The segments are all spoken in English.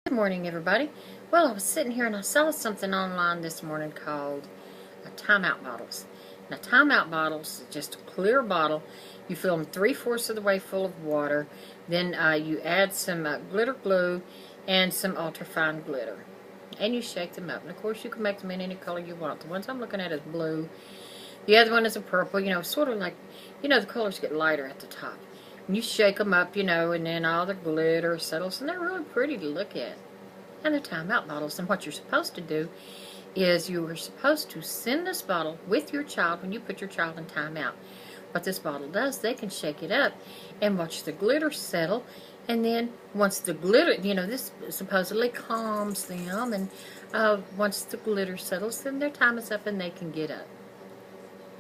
Good morning, everybody. Well, I was sitting here and I saw something online this morning called timeout bottles. Now, timeout bottles is just a clear bottle. You fill them 3/4 of the way full of water. Then you add some glitter glue and some ultrafine glitter. And you shake them up. And, of course, you can make them in any color you want. The ones I'm looking at is blue. The other one is a purple, sort of like, the colors get lighter at the top. And you shake them up, and then all the glitter settles, and they're really pretty to look at. And they're timeout bottles. And what you're supposed to do is you are supposed to send this bottle with your child when you put your child in timeout. What this bottle does, they can shake it up and watch the glitter settle. And then once the glitter, this supposedly calms them. And once the glitter settles, then their time is up and they can get up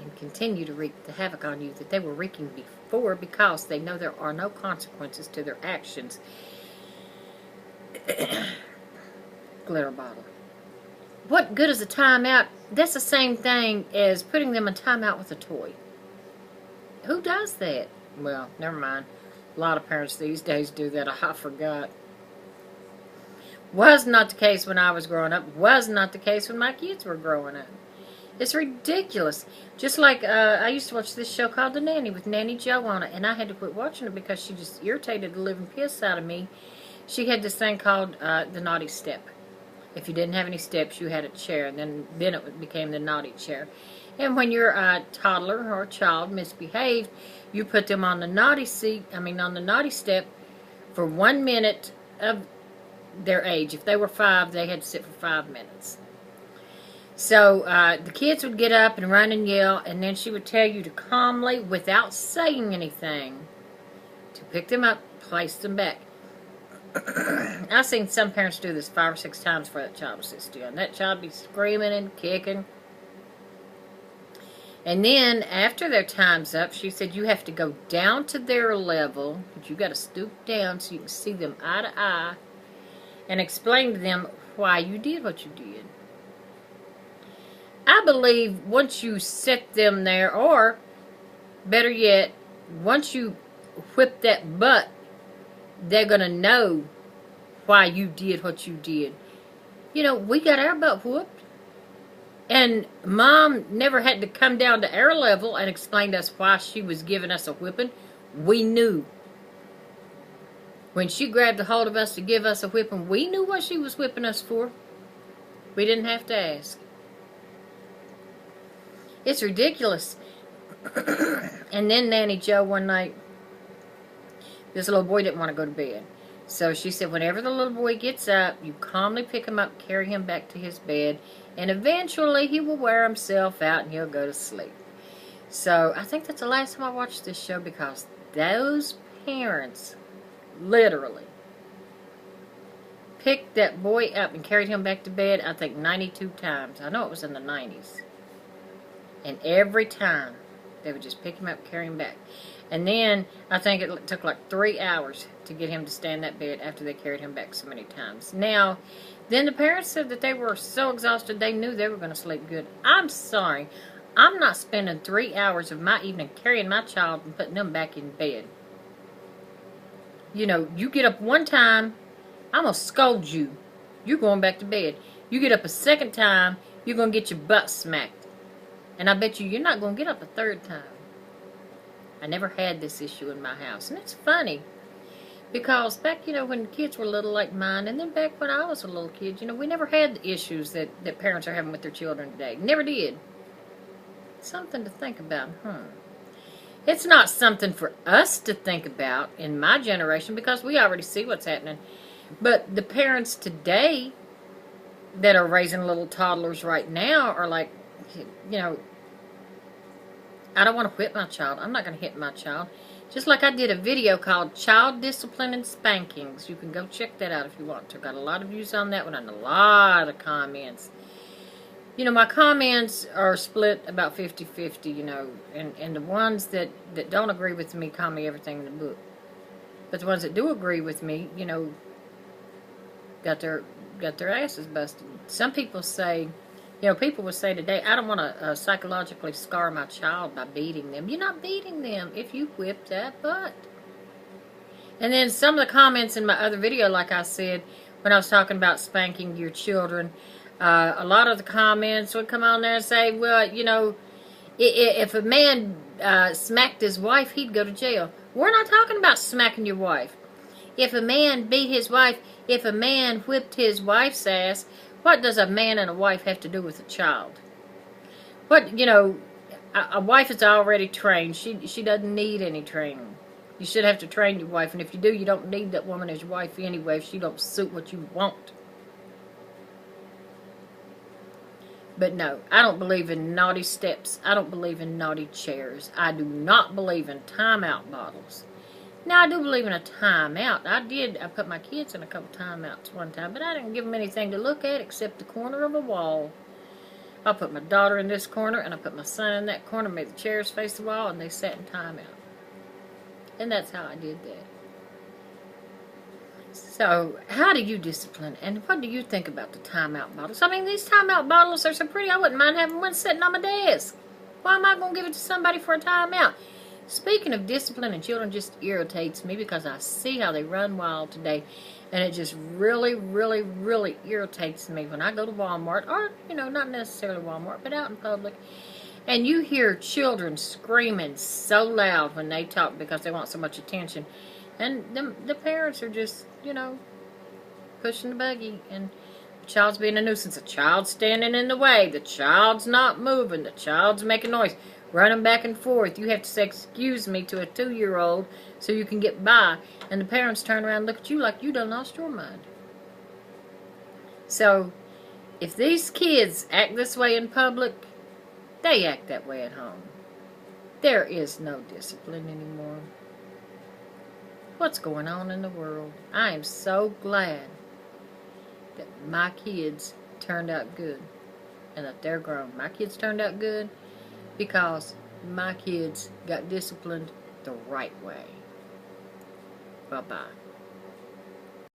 and continue to wreak the havoc on you that they were wreaking before, because they know there are no consequences to their actions. Glitter bottle. What good is a timeout? That's the same thing as putting them in timeout with a toy. Who does that? Well, never mind. A lot of parents these days do that. I forgot. Was not the case when I was growing up. Was not the case when my kids were growing up. It's ridiculous. Just like I used to watch this show called The Nanny with Nanny Joe on it, and I had to quit watching it because she just irritated the living piss out of me. She had this thing called the naughty step. If you didn't have any steps, you had a chair, and then it became the naughty chair. And when your toddler or child misbehaved, you put them on the naughty on the naughty step for 1 minute of their age. If they were 5, they had to sit for 5 minutes. So the kids would get up and run and yell, and then she would tell you to calmly, without saying anything, to pick them up, place them back. I've seen some parents do this 5 or 6 times before that child would sit still. And that child would be screaming and kicking. And then, after their time's up, she said you have to go down to their level. But you got to stoop down so you can see them eye to eye. And explain to them why you did what you did. I believe once you set them there, or better yet, once you whip that butt, they're going to know why you did what you did. We got our butt whooped. And Mom never had to come down to our level and explain to us why she was giving us a whipping. We knew. When she grabbed a hold of us to give us a whipping, we knew what she was whipping us for. We didn't have to ask. It's ridiculous. And then Nanny Joe one night, this little boy didn't want to go to bed. So she said whenever the little boy gets up, you calmly pick him up, carry him back to his bed, and eventually he will wear himself out and he'll go to sleep. So I think that's the last time I watched this show, because those parents literally picked that boy up and carried him back to bed, I think 92 times. I know it was in the 90s. And every time they would just pick him up, carry him back. And then I think it took like 3 hours to get him to stay in that bed after they carried him back so many times. Now, then the parents said that they were so exhausted they knew they were going to sleep good. I'm sorry. I'm not spending 3 hours of my evening carrying my child and putting them back in bed. You get up one time, I'm going to scold you. You're going back to bed. You get up a second time, you're going to get your butt smacked. And I bet you're not going to get up a third time. I never had this issue in my house. And it's funny, because back, when kids were little like mine, and then back when I was a little kid, we never had the issues that parents are having with their children today. Never did. Something to think about, It's not something for us to think about in my generation, because we already see what's happening. But the parents today that are raising little toddlers right now are like, I don't want to whip my child. I'm not going to hit my child. Just like I did a video called Child Discipline and Spankings. You can go check that out if you want to. Got a lot of views on that one and a lot of comments. My comments are split about 50-50, and the ones that don't agree with me call me everything in the book. But the ones that do agree with me, got their asses busted. Some people say, people would say today, I don't want to psychologically scar my child by beating them. You're not beating them if you whip that butt. And then some of the comments in my other video, like I said, when I was talking about spanking your children. A lot of the comments would come on there and say, well, you know, if a man smacked his wife, he'd go to jail. We're not talking about smacking your wife. If a man beat his wife, if a man whipped his wife's ass, what does a man and a wife have to do with a child? What, you know, a wife is already trained. She doesn't need any training. You should have to train your wife, and if you do, you don't need that woman as your wife anyway if she don't suit what you want. But no, I don't believe in naughty steps. I don't believe in naughty chairs. I do not believe in timeout bottles. Now, I do believe in a timeout. I put my kids in a couple timeouts one time, but I didn't give them anything to look at except the corner of a wall. I put my daughter in this corner, and I put my son in that corner, made the chairs face the wall, and they sat in timeout. And that's how I did that. So, how do you discipline, and what do you think about the timeout bottles? I mean, these timeout bottles are so pretty, I wouldn't mind having one sitting on my desk. Why am I going to give it to somebody for a timeout? Speaking of discipline and children, just irritates me because I see how they run wild today, and it just really, really, really irritates me when I go to Walmart, or, you know, not necessarily Walmart, but out in public, and you hear children screaming so loud when they talk because they want so much attention. And the parents are just, you know, pushing the buggy, and the child's being a nuisance. The child's standing in the way. The child's not moving. The child's making noise, running back and forth. You have to say, excuse me, to a 2-year-old so you can get by. And the parents turn around and look at you like you done lost your mind. So, if these kids act this way in public, they act that way at home. There is no discipline anymore. What's going on in the world? I am so glad that my kids turned out good and that they're grown. My kids turned out good because my kids got disciplined the right way. Bye-bye.